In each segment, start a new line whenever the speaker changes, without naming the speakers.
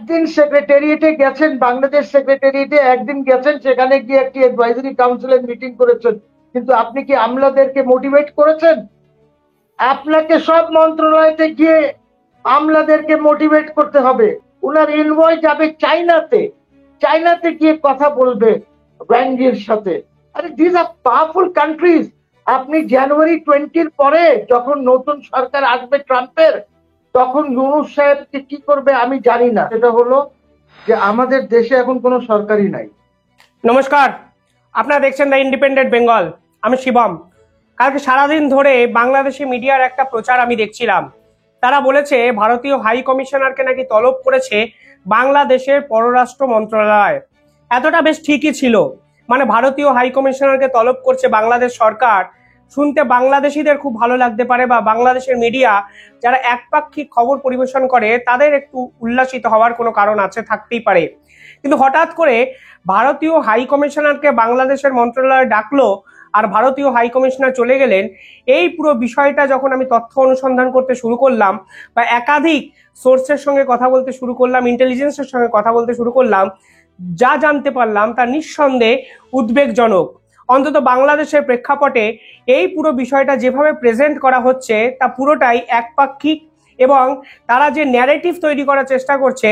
একদিন সেক্রেটারিয়েটে গেছেন, বাংলাদেশ সেক্রেটারিয়েটে একদিন গেছেন, সেখানে গিয়ে একটি অ্যাডভাইজারি কাউন্সিলের মিটিং করেছেন, কিন্তু আপনি কি আমলাদেরকে মোটিভেট করেছেন? আপনাকে সব মন্ত্রণালয়তে গিয়ে আমলাদেরকে মোটিভেট করতে হবে। উনার এনভয় যাবে চাইনাতে, চাইনাতে গিয়ে কথা বলবে ব্যাঙ্গির সাথে। আরে দিস আর পাওয়ারফুল কান্ট্রিজ। আপনি জানুয়ারি 20 পরে যখন নতুন সরকার আসবে ট্রাম্পের, তখন ইউনূস সাহেবকে কি করবে আমি জানি না। সেটা হলো যে আমাদের দেশে এখন কোনো সরকারই নাই।
নমস্কার, আপনারা দেখছেন দ্য ইন্ডিপেন্ডেন্ট বেঙ্গল। আমি শিবম। কালকে সারাদিন ধরে বাংলাদেশি মিডিয়ার একটা প্রচার আমি দেখছিলাম। তারা বলেছে ভারতীয় হাই কমিশনারকে নাকি তলব করেছে বাংলাদেশের পররাষ্ট্র মন্ত্রণালয়। এতটা বেশ ঠিকই ছিল, মানে ভারতীয় হাই কমিশনারকে তলব করছে বাংলাদেশ সরকার। শুনতে বাংলাদেশিদের খুব ভালো লাগতে পারে, বা বাংলাদেশের মিডিয়া যারা একপাক্ষিক খবর পরিবেশন করে তাদের একটু উল্লাসিত হওয়ার কোনো কারণ আছে, থাকতেই পারে। কিন্তু হঠাৎ করে ভারতীয় হাই কমিশনারকে বাংলাদেশের মন্ত্রণালয়ে ডাকলো আর ভারতীয় হাই কমিশনার চলে গেলেন। এই পুরো বিষয়টা যখন আমি তথ্য অনুসন্ধান করতে শুরু করলাম, বা একাধিক সোর্সের সঙ্গে কথা বলতে শুরু করলাম, ইন্টেলিজেন্সের সঙ্গে কথা বলতে শুরু করলাম, যা জানতে পারলাম তা নিঃসন্দেহে উদ্বেগজনক। অন্তত বাংলাদেশের প্রেক্ষাপটে এই পুরো বিষয়টা যেভাবে প্রেজেন্ট করা হচ্ছে তা পুরোটাই একপাক্ষিক, এবং তারা যে ন্যারেটিভ তৈরি করার চেষ্টা করছে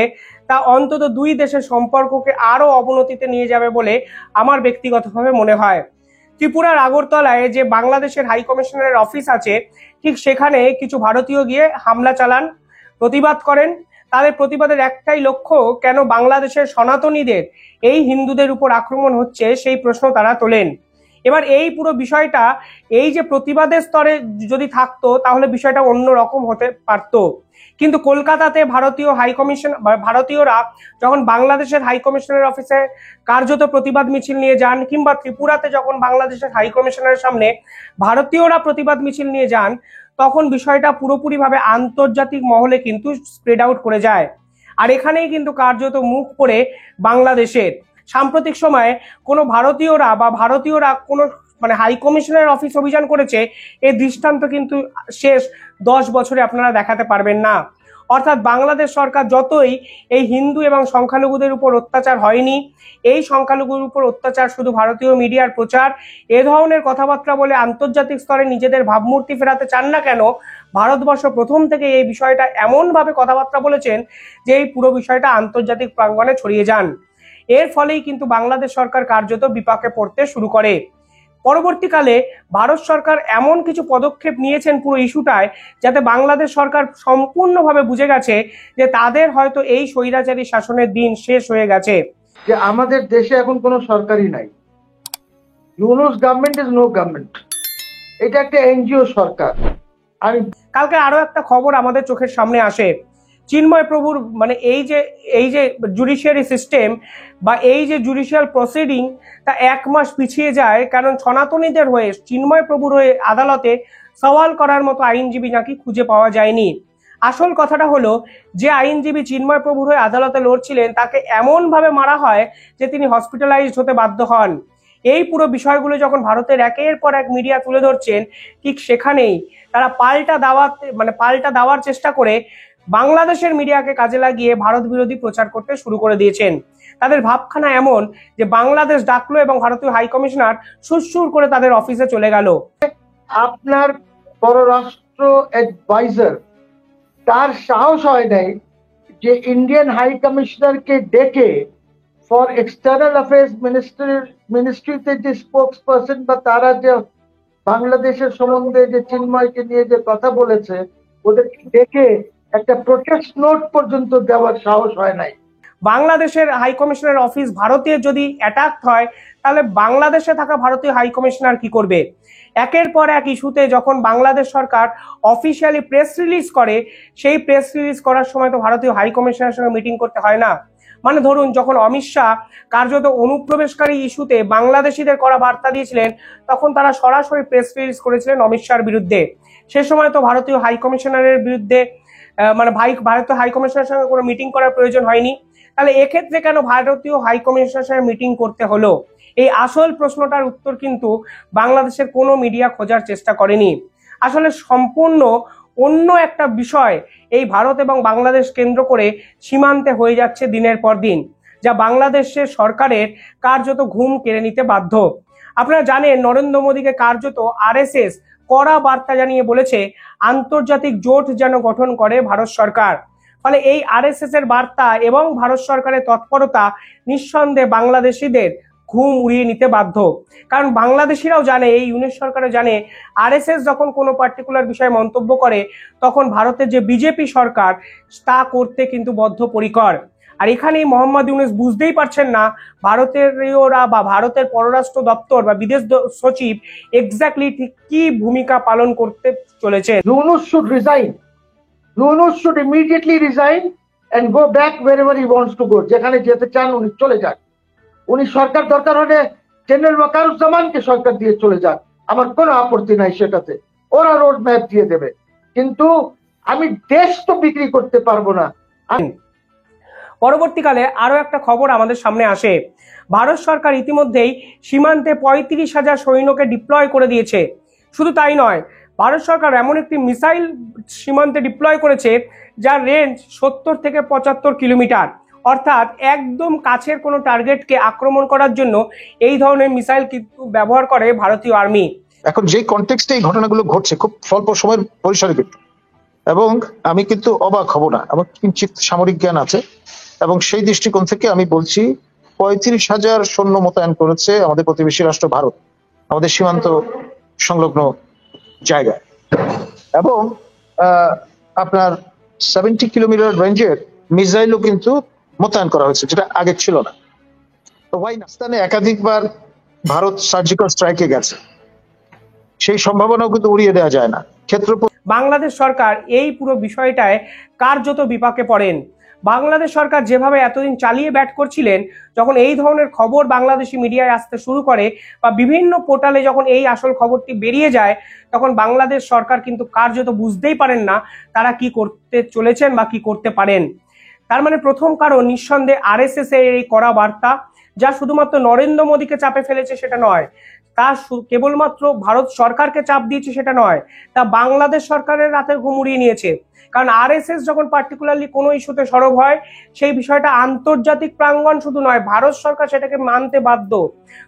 তা অন্তত দুই দেশের সম্পর্ককে আরো অবনতিতে নিয়ে যাবে বলে আমার ব্যক্তিগতভাবে মনে হয়। ত্রিপুরার আগরতলায় যে বাংলাদেশের হাই কমিশনারের অফিস আছে, ঠিক সেখানে কিছু ভারতীয় গিয়ে হামলা চালান, প্রতিবাদ করেন। তাদের প্রতিবাদের একটাই লক্ষ্য, কেন বাংলাদেশের সনাতনীদের, এই হিন্দুদের উপর আক্রমণ হচ্ছে সেই প্রশ্ন তারা তোলেন। এবার এই পুরো বিষয়টা, এই যে প্রতিবাদের স্তরে যদি থাকতো তাহলে বিষয়টা অন্য রকম হতে পারতো। কিন্তু কলকাতাতে ভারতীয় হাই কমিশন, ভারতীয়রা যখন বাংলাদেশের হাই কমিশনের অফিসে কার্যত প্রতিবাদ মিছিল নিয়ে যান, কিংবা ত্রিপুরাতে যখন বাংলাদেশের হাই কমিশনের সামনে ভারতীয়রা প্রতিবাদ মিছিল নিয়ে যান, তখন বিষয়টা পুরোপুরিভাবে আন্তর্জাতিক মহলে কিন্তু স্প্রেড আউট করে যায়। আর এখানেই কিন্তু কার্যত মুখ পড়ে বাংলাদেশের। সাম্প্রতিক সময়ে কোনো ভারতীয়রা কোনো হাই কমিশনের অফিস অভিযান করেছে, এই দৃষ্টান্ত কিন্তু শেষ 10 বছরে আপনারা দেখাতে পারবেন না। অর্থাৎ বাংলাদেশ সরকার যতই এই হিন্দু এবং সংখ্যালঘুদের উপর অত্যাচার হয়নি, এই সংখ্যালঘুর উপর অত্যাচার শুধু ভারতীয় মিডিয়ার প্রচার, এ ধরনের কথাবার্তা বলে আন্তর্জাতিক স্তরে নিজেদের ভাবমূর্তি ফেরাতে চান না কেন, ভারতবর্ষ প্রথম থেকে এই বিষয়টা এমনভাবে কথাবার্তা বলেছেন যে এই পুরো বিষয়টা আন্তর্জাতিক প্রাঙ্গণে ছড়িয়ে যান। এর ফলেই কিন্তু বাংলাদেশ সরকার কার্যত বিপাকে পড়তে শুরু করে। পরবর্তীকালে ভারত সরকার এমন কিছু পদক্ষেপ নিয়েছেন পুরো ইস্যুটায়, যাতে বাংলাদেশ সরকার সম্পূর্ণভাবে বুঝে গেছে যে তাদের হয়তো এই স্বৈরাচারী শাসনের দিন শেষ হয়ে গেছে।
যে আমাদের দেশে এখন কোনো সরকারই নাই। Yunus government is no government, এটা একটা এনজিও সরকার। আমি
কালকে আরো একটা খবর আমাদের চোখের সামনে আসে। চিন্ময় প্রভুর এই যে জুডিশিয়ারি সিস্টেম বা এই যে জুডিশিয়াল প্রসিডিং, তা 1 মাস পিছিয়ে যায়, কারণ সনাতনীদের হয়ে চিন্ময় প্রভুর হয়ে আদালতে সওয়াল করার মতো আইনজীবী নাকি খুঁজে পাওয়া যায়নি। আসল কথাটা হলো, যে আইনজীবী চিন্ময় প্রভুর হয়ে আদালতে লড়ছিলেন তাকে এমন ভাবে মারা হয় যে তিনি হসপিটালাইজড হতে বাধ্য হন। এই পুরো বিষয়গুলো যখন ভারতের একের পর এক মিডিয়া তুলে ধরছেন, ঠিক সেখানেই তারা পাল্টা দেওয়ার চেষ্টা করে বাংলাদেশের মিডিয়াকে কাজে লাগিয়ে ভারত বিরোধী প্রচার করতে শুরু করে দিয়েছেন। তাদের ভাবখানা এমন যে বাংলাদেশ ডাকলো এবং ভারতীয় হাই কমিশনার সুরসুর করে তাদের অফিসে চলে গেল।
আপনার পররাষ্ট্র অ্যাডভাইজার তার সাহস হয় নাই যে ইন্ডিয়ান হাই কমিশনারকে ডেকে ফর এক্সটার্নাল অ্যাফেয়ার্স মিনিস্ট্রিতে যে স্পোক্স পার্সন বা তারা যে বাংলাদেশের সম্বন্ধে যে চিন্ময়কে নিয়ে যে কথা বলেছে, ওদেরকে ডেকে একটা প্রোটেস্ট নোট পর্যন্ত দেওয়ার সাহস হয় নাই।
বাংলাদেশের হাই কমিশনার অফিস ভারতীয় যদি অ্যাটাক হয়, তাহলে বাংলাদেশে থাকা ভারতীয় হাই কমিশনার কি করবে? একের পর এক ইস্যুতে যখন বাংলাদেশ সরকার অফিসিয়ালি প্রেস রিলিজ করে, সেই প্রেস রিলিজ করার সময় তো ভারতীয় হাই কমিশনারের সঙ্গে মিটিং করতে হয় না। মানে ধরুন, যখন অমিত শাহ কার্যত অনুপ্রবেশকারী ইস্যুতে বাংলাদেশিদের করা বার্তা দিয়েছিলেন, তখন তারা সরাসরি প্রেস রিলিজ করেছিলেন অমিত শাহর বিরুদ্ধে। সে সময় তো ভারতীয় হাই কমিশনারের বিরুদ্ধে ভারতীয় হাই কমিশনারের সঙ্গে কোনো মিটিং করার প্রয়োজন হয়নি। তাহলে এক্ষেত্রে কেন ভারতীয় হাই কমিশনারের সঙ্গে মিটিং করতে হলো? এই আসল প্রশ্নটার উত্তর কিন্তু বাংলাদেশের কোনো মিডিয়া খোঁজার চেষ্টা করেনি। আসলে সম্পূর্ণ অন্য একটা বিষয় এই ভারত এবং বাংলাদেশ কেন্দ্র করে সীমান্তে হয়ে যাচ্ছে দিনের পর দিন, যা বাংলাদেশের সরকারের কার্যত ঘুম কেড়ে নিতে বাধ্য। আপনারা জানেন নরেন্দ্র মোদীকে কার্যত আরএসএস কড়া বার্তা জানিয়ে বলেছে আন্তর্জাতিক জোট যেন গঠন করে ভারত সরকার। ফলে এই আরএসএস এর বার্তা এবং ভারত সরকারের তৎপরতা নিঃসন্দেহে বাংলাদেশিদের ঘুম উড়িয়ে নিতে বাধ্য। কারণ বাংলাদেশিরাও জানে, এই ইউনিট সরকারও জানে, আরএসএস যখন কোনো পার্টিকুলার বিষয়ে মন্তব্য করে তখন ভারতের যে বিজেপি সরকার তা করতে কিন্তু বদ্ধপরিকর। আর এখানেই মোহাম্মদ ইউনূস বুঝতেই পারছেন না ভারতীয়রা বা ভারতের পররাষ্ট্র দপ্তর বা বিদেশ সচিব এক্স্যাক্টলি ঠিক কি ভূমিকা পালন করতে চলেছে।
Yunus should resign. Yunus should immediately resign and go back wherever he wants to go। যেখানে যেতে চান উনি চলে যান। উনি সরকার দরকার হলে জেনারেল ওয়াকারুজ্জামানকে সরকার দিয়ে চলে যান, আমার কোনো আপত্তি নাই সেটাতে, ওরা রোড ম্যাপ দিয়ে দেবে। কিন্তু আমি দেশ তো বিক্রি করতে পারবো না।
পরবর্তীকালে আরো একটা খবর আমাদের সামনে আসে, ভারত সরকার ইতিমধ্যেই সীমান্তে 35,000 সৈন্যকে ডিপ্লয় করে দিয়েছে। শুধু তাই নয়, ভারত সরকার এমন একটি মিসাইল সীমান্তে ডিপ্লয় করেছে যার রেঞ্জ 70 থেকে 75 কিলোমিটার। অর্থাৎ একদম কাছের কোনো টার্গেটকে আক্রমণ করার জন্য এই ধরনের মিসাইল কিন্তু ব্যবহার করে ভারতীয় আর্মি।
এখন যে কনটেক্সটে এই ঘটনাগুলো ঘটছে খুব স্বল্প সময়ের পরিসরে কিন্তু, এবং আমি কিন্তু অবাক হব না, আমার কিঞ্চিত সামরিক জ্ঞান আছে, এবং সেই দৃষ্টিকোণ থেকে আমি বলছি 35,000 সৈন্য মোতায়েন করেছে আমাদের প্রতিবেশী রাষ্ট্র ভারত আমাদের সীমান্ত সংলগ্ন জায়গায়, এবং আপনার 70 কিলোমিটার রেঞ্জের মিসাইলও কিন্তু মোতায়েন করা হয়েছে, যেটা আগে ছিল না। তো পাকিস্তানে একাধিকবার ভারত সার্জিক্যাল স্ট্রাইকে গেছে, সেই সম্ভাবনাও কিন্তু উড়িয়ে দেওয়া যায় না। ক্ষেত্র
বাংলাদেশ সরকার এই পুরো বিষয়টায় কার্যত বিপাকে পড়েন। বাংলাদেশ সরকার যেভাবে এতদিন চালিয়ে ব্যাট করছিলেন, যখন এই ধরনের খবর বাংলাদেশি মিডিয়ায় আসতে শুরু করে বা বিভিন্ন পোর্টালে যখন এই আসল খবরটি বেরিয়ে যায়, তখন বাংলাদেশ সরকার কিন্তু কার্যত বুঝতেই পারেন না তারা কি করতে চলেছেন বা কি করতে পারেন। তার মানে প্রথম কারণ নিঃসন্দেহে আরএসএস এর এই কড়া বার্তা, যা শুধুমাত্র নরেন্দ্র মোদীকে চাপে ফেলেছে সেটা নয়, তা কেবলমাত্র ভারত সরকারকে চাপ দিয়েছে সেটা নয়, তা বাংলাদেশ সরকারের রাতে ঘুম উড়িয়ে নিয়েছে। কারণ আরএসএস যখন পার্টিকুলারলি কোনো ইস্যুতে সরব হয়, সেই বিষয়টা আন্তর্জাতিক প্রাঙ্গণ শুধু নয়, ভারত সরকার সেটাকে মানতে বাধ্য।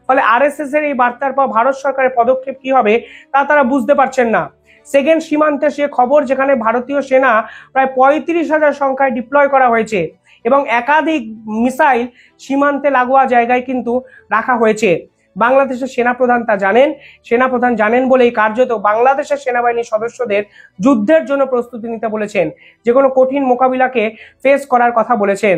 ফলে আরএসএস এর এই বার্তার পর ভারত সরকারের পদক্ষেপ কি হবে তা তারা বুঝতে পারছেন না। সেকেন্ড সীমান্তে সে খবর, যেখানে ভারতীয় সেনা প্রায় 35,000 সংখ্যায় ডিপ্লয় করা হয়েছে এবং একাধিক মিসাইল সীমান্তে লাগোয়া জায়গায় কিন্তু রাখা হয়েছে। বাংলাদেশের সেনাপ্রধান তা জানেন, সেনাপ্রধান জানেন বলেই কার্যত বাংলাদেশের সেনাবাহিনীর সদস্যদের যুদ্ধের জন্য প্রস্তুতি নিতে বলেছেন, যে কোনো কঠিন মোকাবিলাকে ফেস করার কথা বলেছেন।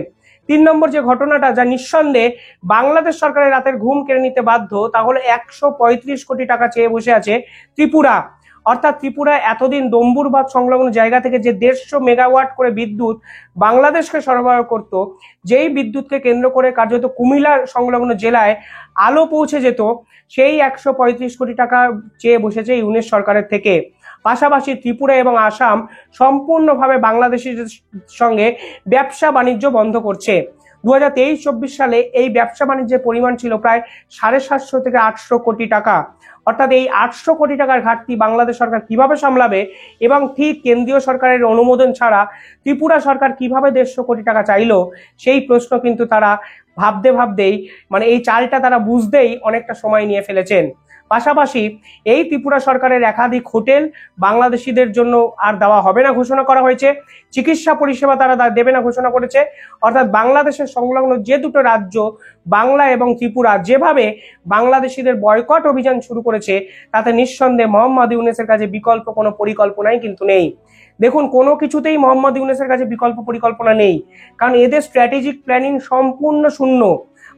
3 নম্বর যে ঘটনাটা, যা নিঃসন্দেহে বাংলাদেশ সরকারের রাতের ঘুম কেড়ে নিতে বাধ্য, তা হলো 135 কোটি টাকা চেয়ে বসে আছে ত্রিপুরা। অর্থাৎ ত্রিপুরা এতদিন দম্বুরবাদ সংলগ্ন জায়গা থেকে যে 150 মেগাওয়াট করে বিদ্যুৎ বাংলাদেশকে সরবরাহ করত, যেই বিদ্যুৎকে কেন্দ্র করে কার্যত কুমিল্লা সংলগ্ন জেলায় আলো পৌঁছে যেত, সেই 135 কোটি টাকা চেয়ে বসেছে ইউনিট সরকারের থেকে। পাশাপাশি ত্রিপুরা এবং আসাম সম্পূর্ণভাবে বাংলাদেশের সঙ্গে ব্যবসা বাণিজ্য বন্ধ করছে। 2023-24 সালে এই ব্যবসা বাণিজ্যের পরিমাণ ছিল প্রায় 750 থেকে 800 কোটি টাকা। অর্থাৎ এই 800 কোটি টাকার ঘাটতি বাংলাদেশ সরকার কিভাবে সামলাবে, এবং ঠিক কেন্দ্রীয় সরকারের অনুমোদন ছাড়া ত্রিপুরা সরকার কিভাবে 150 কোটি টাকা চাইলো, সেই প্রশ্ন কিন্তু তারা ভাবতেই মানে এই চালটা তারা বুঝতেই অনেকটা সময় নিয়ে ফেলেছেন। পাশাপাশি এই ত্রিপুরা সরকারের একাধিক হোটেল বাংলাদেশিদের জন্য আর দেওয়া হবে না ঘোষণা করা হয়েছে, চিকিৎসা পরিষেবা তারা দেবে না ঘোষণা করেছে। অর্থাৎ বাংলাদেশের সংলগ্ন যে দুটো রাজ্য বাংলা এবং ত্রিপুরা যেভাবে বাংলাদেশিদের বয়কট অভিযান শুরু করেছে, তাতে নিঃসন্দেহে মোহাম্মদ ইউনূসের কাছে বিকল্প কোনো পরিকল্পনাই কিন্তু নেই। দেখুন, কোনো কিছুতেই মোহাম্মদ ইউনূসের কাছে বিকল্প পরিকল্পনা নেই, কারণ এদের স্ট্র্যাটেজিক প্ল্যানিং সম্পূর্ণ শূন্য।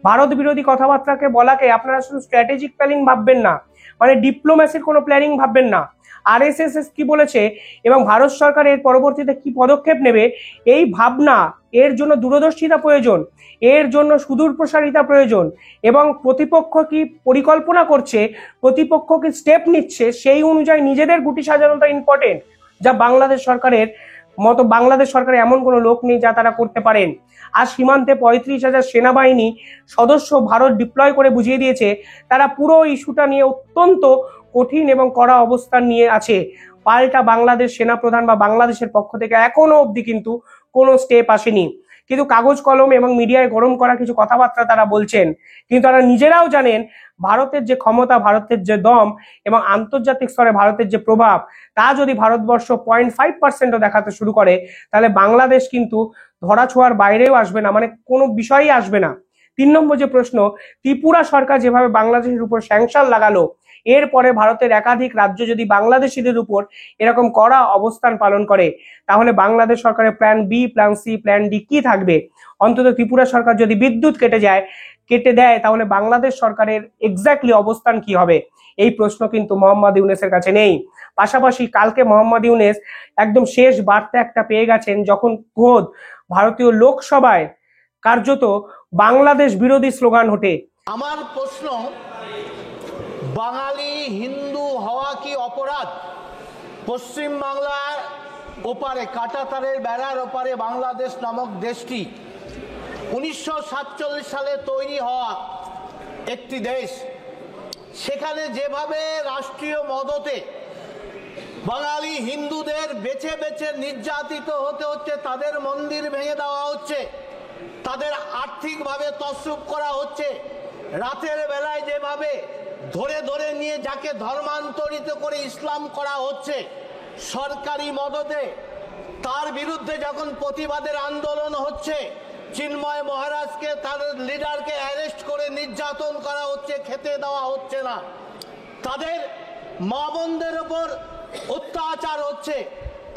ভারত বিরোধী কথাবার্তাকে বলাকে আপনারা শুধু স্ট্র্যাটেজিক প্ল্যানিং ভাববেন না, মানে ডিপ্লোম্যাসির কোনো প্ল্যানিং ভাববেন না। আরএসএস কি বলেছে এবং ভারত সরকার এর পরবর্তীতে কি পদক্ষেপ নেবে, এই ভাবনা, এর জন্য দূরদর্শিতা প্রয়োজন, এর জন্য সুদূর প্রসারিতা প্রয়োজন, এবং প্রতিপক্ষ কি পরিকল্পনা করছে, প্রতিপক্ষ কি স্টেপ নিচ্ছে, সেই অনুযায়ী নিজেদের গুটি সাজানোটা ইম্পর্টেন্ট, যা বাংলাদেশ সরকারের এমন কোনো লোক নেই যা তারা করতে পারেন। আর সীমান্তে 35,000 সেনাবাহিনী সদস্য ভারত ডিপ্লয় করে বুঝিয়ে দিয়েছে তারা পুরো ইস্যুটা নিয়ে অত্যন্ত কঠিন এবং কড়া অবস্থান নিয়ে আছে। পাল্টা বাংলাদেশ সেনাপ্রধান বা বাংলাদেশের পক্ষ থেকে এখনো অবধি কিন্তু কোনো স্টেপ আসেনি। কিন্তু কাগজ কলম এবং মিডিয়ায় গরম করা কিছু কথাবার্তা তারা বলছেন, কিন্তু তারা নিজেরাও জানেন ভারতের যে ক্ষমতা, ভারতের যে দম এবং আন্তর্জাতিক স্তরে ভারতের যে প্রভাব, তা যদি ভারতবর্ষ 0.5%ও দেখাতে শুরু করে, তাহলে বাংলাদেশ কিন্তু ধরাছোঁয়ার বাইরেও আসবে না, মানে কোনো বিষয়ই আসবে না। 3 নম্বর যে প্রশ্ন, ত্রিপুরা সরকার যেভাবে বাংলাদেশের উপর স্যাংশন লাগালো, এরপরে ভারতের একাধিক রাজ্য যদি বাংলাদেশিদের উপর এরকম কড়া অবস্থান পালন করে, তাহলে বাংলাদেশ সরকারের plan B, plan C, plan D কি থাকবে? অন্তত ত্রিপুরা সরকার যদি বিদ্যুৎ কেটে দেয়, তাহলে বাংলাদেশ সরকারের এক্স্যাক্টলি অবস্থান কি হবে? এই প্রশ্ন কিন্তু মোহাম্মদ ইউনূসের কাছে নেই। পাশাপাশি কালকে মোহাম্মদ ইউনূস একদম শেষ বার্তা একটা পেয়ে গেছেন, যখন খোদ ভারতীয় লোকসভায় কার্যত বাংলাদেশ বিরোধী স্লোগান ওঠে।
আমার প্রশ্ন, বাঙালি হিন্দু হওয়া কি অপরাধ? পশ্চিম বাংলার ওপারে, কাঁটাতারের বেড়ার ওপারে বাংলাদেশ নামক দেশটি 1947 সালে তৈরি হওয়া একটি দেশ। সেখানে যেভাবে রাষ্ট্রীয় মদতে বাঙালি হিন্দুদের বেছে বেছে নির্যাতিত হতে হচ্ছে, তাদের মন্দির ভেঙে দেওয়া হচ্ছে, তাদের আর্থিকভাবে তছরূপ করা হচ্ছে, রাতের বেলায় যেভাবে ধরে ধরে নিয়ে যাকে ধর্মান্তরিত করে ইসলাম করা হচ্ছে সরকারি মদতে, তার বিরুদ্ধে যখন প্রতিবাদের আন্দোলন হচ্ছে, চিন্ময় মহারাজকে, তার লিডারকে অ্যারেস্ট করে নির্যাতন করা হচ্ছে, খেতে দেওয়া হচ্ছে না, তাদের মা বোনদের ওপর অত্যাচার হচ্ছে।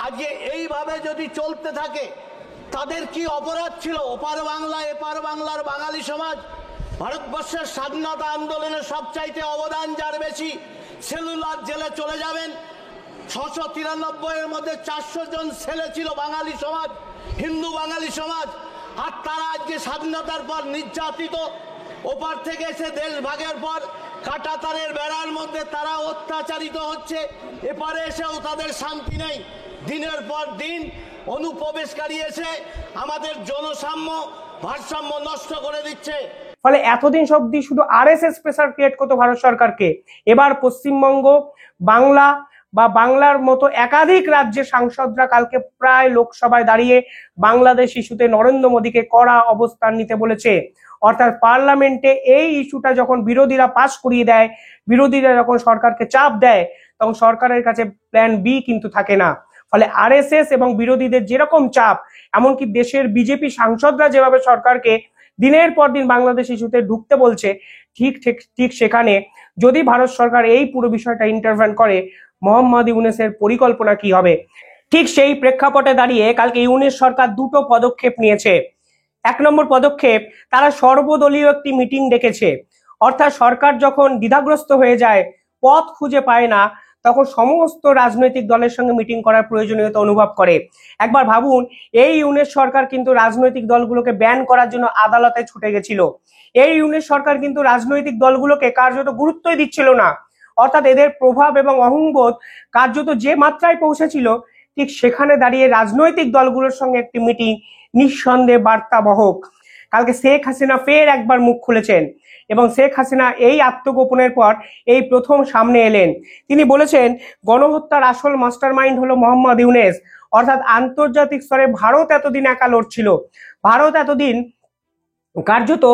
আজকে এইভাবে যদি চলতে থাকে, তাদের কি অপরাধ ছিল? ওপার বাংলা এপার বাংলার বাঙালি সমাজ, ভারতবর্ষের স্বাধীনতা আন্দোলনে সবচাইতে অবদান যার বেশি, সেলুলার জেলে চলে যাবেন। 693 এর মধ্যে 400 জন ছেলে ছিল বাঙালি সমাজ, হিন্দু বাঙালি সমাজ, আর তারা আজকে স্বাধীনতার পর নির্যাতিত। ওপার থেকে এসে দেশ ভাগের পর কাঁটাতারের বেড়ার মধ্যে তারা অত্যাচারিত হচ্ছে, এপারে এসেও তাদের শান্তি নেই। দিনের পর দিন অনুপ্রবেশকারী এসে আমাদের জনসাম্য ভারসাম্য নষ্ট করে দিচ্ছে।
ফলে এতদিন অবধি শুধু আরএসএস প্রেসার ক্রিয়েট করতো ভারত সরকারকে, এবার পশ্চিমবঙ্গ, বাংলা বা বাংলার মতো একাধিক রাজ্যের সাংসদরা কালকে প্রায় লোকসভায় দাঁড়িয়ে বাংলাদেশ ইস্যুতে নরেন্দ্র মোদীকে কড়া অবস্থান নিতে বলেছে। অর্থাৎ পার্লামেন্টে এই ইস্যুটা যখন বিরোধীরা পাস করিয়ে দেয়, বিরোধীরা যখন সরকারকে চাপ দেয়, তখন সরকারের কাছে প্ল্যান বি কিন্তু থাকে না। ফলে আরএসএস এবং বিরোধীদের যেরকম চাপ, এমনকি দেশের বিজেপি সাংসদরা যেভাবে সরকারকে দিনের পর দিন বাংলাদেশ ইস্যুতে ঢুকতে বলছে, ঠিক সেখানে যদি ভারত সরকার এই পুরো বিষয়টা ইন্টারভেন করে, মোহাম্মদ ইউনূসের পরিকল্পনা কি হবে? ঠিক সেই প্রেক্ষাপটে দাঁড়িয়ে কালকে ইউনূস সরকার দুটো পদক্ষেপ নিয়েছে। 1 নম্বর পদক্ষেপ, তারা সর্বদলীয় একটি মিটিং ডেকেছে। অর্থাৎ সরকার যখন দ্বিধাগ্রস্ত হয়ে যায়, পথ খুঁজে পায় না, তখন সমস্ত রাজনৈতিক দলের সঙ্গে মিটিং করার প্রয়োজনীয়তা অনুভব করে। একবার ভাবুন, এই ইউনূস সরকার কিন্তু রাজনৈতিক দলগুলোকে ব্যান করার জন্য আদালতে ছুটে গেছিল। এই ইউনূস সরকার কিন্তু রাজনৈতিক দলগুলোকে কার্যত গুরুত্বই দিচ্ছিল না। অর্থাৎ এদের প্রভাব এবং অহংবোধ কার্যত যে মাত্রায় পৌঁছেছিল, ঠিক সেখানে দাঁড়িয়ে রাজনৈতিক দলগুলোর সঙ্গে একটি মিটিং নিঃসন্দেহে বার্তাবহক। কালকে শেখ হাসিনা ফের একবার মুখ খুলেছেন এবং শেখ হাসিনা এই আত্মগোপনের পর এই প্রথম সামনে এলেন। তিনি বলেছেন গণহত্যার আসল মাস্টারমাইন্ড হলো মোহাম্মদ ইউনূস। অর্থাৎ আন্তর্জাতিক স্তরে ভারত এতদিন একা লড়ছিল, ভারত এতদিন কার্যত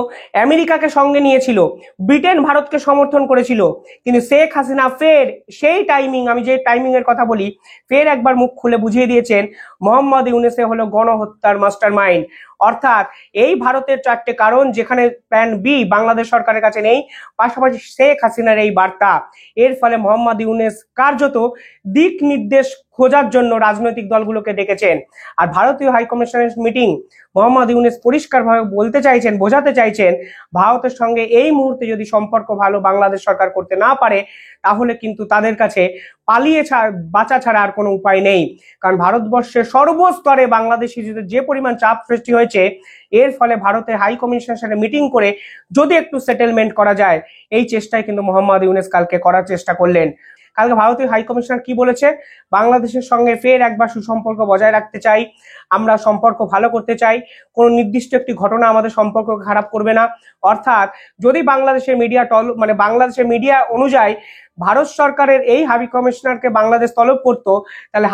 আমেরিকাকে সঙ্গে নিয়েছিল, ব্রিটেন ভারতকে সমর্থন করেছিল, কিন্তু শেখ হাসিনা ফের সেই টাইমিং, আমি যে টাইমিং এর কথা বলি, ফের একবার মুখ খুলে বুঝিয়ে দিয়েছেন মোহাম্মদ ইউনূস হলো গণহত্যার মাস্টারমাইন্ড। অর্থাৎ এই ভারতের 4টে কারণ, যেখানে প্ল্যান বি বাংলাদেশ সরকারের কাছে নেই, পাশাপাশি শেখ হাসিনার এই বার্তা, এর ফলে মোহাম্মদ ইউনূস কার্যত দিক নির্দেশ খোঁজার জন্য রাজনৈতিক দলগুলোকে ডেকেছেন। আর ভারতীয় হাইকমিশনের মিটিং, মোহাম্মদ ইউনূস পরিষ্কারভাবে বলতে চাইছেন, বোঝাতে চাইছেন, ভারতের সঙ্গে এই মুহূর্তে যদি সম্পর্ক ভালো বাংলাদেশ সরকার করতে না পারে, তাহলে কিন্তু তাদের কাছে পালিয়ে বাঁচা ছাড়া আর কোনো উপায় নেই। কারণ ভারতবর্ষের সর্বস্তরে বাংলাদেশ ইস্যুতে যে পরিমাণ চাপ সৃষ্টি হয়েছে, এর ফলে ভারতের হাই কমিশনের সাথে মিটিং করে যদি একটু সেটেলমেন্ট করা যায়, এই চেষ্টায় কিন্তু মোহাম্মদ ইউনূস কালকে করার চেষ্টা করলেন। কালকে ভারতীয় হাই কমিশনার কি বলেছে? বাংলাদেশের সঙ্গে ফের একবার সুসম্পর্ক বজায় রাখতে চাই, আমরা সম্পর্ক ভালো করতে চাই, কোনো নির্দিষ্ট একটি ঘটনা আমাদের সম্পর্ক খারাপ করবে না। অর্থাৎ যদি বাংলাদেশের মিডিয়া বাংলাদেশের মিডিয়া অনুযায়ী ভারত সরকারের এই হাই কমিশনারকে বাংলাদেশ তলব করতো, তাহলে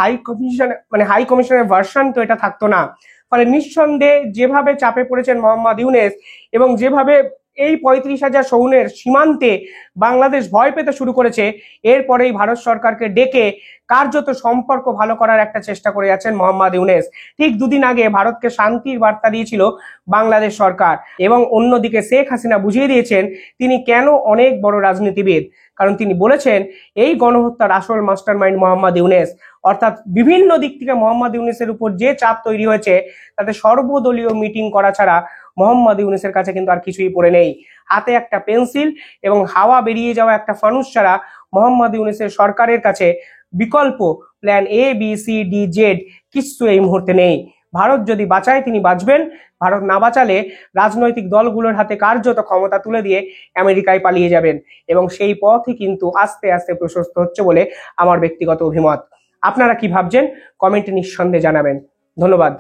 হাই কমিশনের ভার্সন তো এটা থাকতো না। ফলে নিঃসন্দেহে যেভাবে চাপে পড়েছেন মোহাম্মদ ইউনূস এবং যেভাবে এই 35,000 সৈন্যের সীমান্তে বাংলাদেশ ভয় পেতে শুরু করেছে, এরপরেই ভারত সরকারকে ডেকে কার্যত সম্পর্ক ভালো করার একটা চেষ্টা করে যাচ্ছেন মোহাম্মদ ইউনূস। ঠিক দুদিন আগে ভারতকে শান্তির বার্তা দিয়েছিল বাংলাদেশ সরকার, এবং অন্যদিকে শেখ হাসিনা বুঝিয়ে দিয়েছেন তিনি কেন অনেক বড় রাজনীতিবিদ। কারণ তিনি বলেছেন এই গণহত্যার আসল মাস্টারমাইন্ড মোহাম্মদ ইউনূস। অর্থাৎ বিভিন্ন দিক থেকে মোহাম্মদ ইউনূসের উপর যে চাপ তৈরি হয়েছে, তাতে সর্বদলীয় মিটিং করা ছাড়া মোহাম্মদ ইউনূসের কাছে কিন্তু আর কিছুই পড়ে নেই। হাতে একটা পেন্সিল এবং হাওয়া বেরিয়ে যাওয়া একটা ফানুস ছাড়া মোহাম্মদ ইউনূসের সরকারের কাছে বিকল্প প্ল্যান ABCDZ কিছু এই মুহূর্তে নেই। ভারত যদি বাঁচায় তিনি বাঁচবেন, ভারত না বাঁচালে রাজনৈতিক দলগুলোর হাতে কার্যত ক্ষমতা তুলে দিয়ে আমেরিকায় পালিয়ে যাবেন, এবং সেই পথই কিন্তু আস্তে আস্তে প্রশস্ত হচ্ছে বলে আমার ব্যক্তিগত অভিমত। আপনারা কি ভাবছেন কমেন্টে নিঃসন্দেহে জানাবেন। ধন্যবাদ।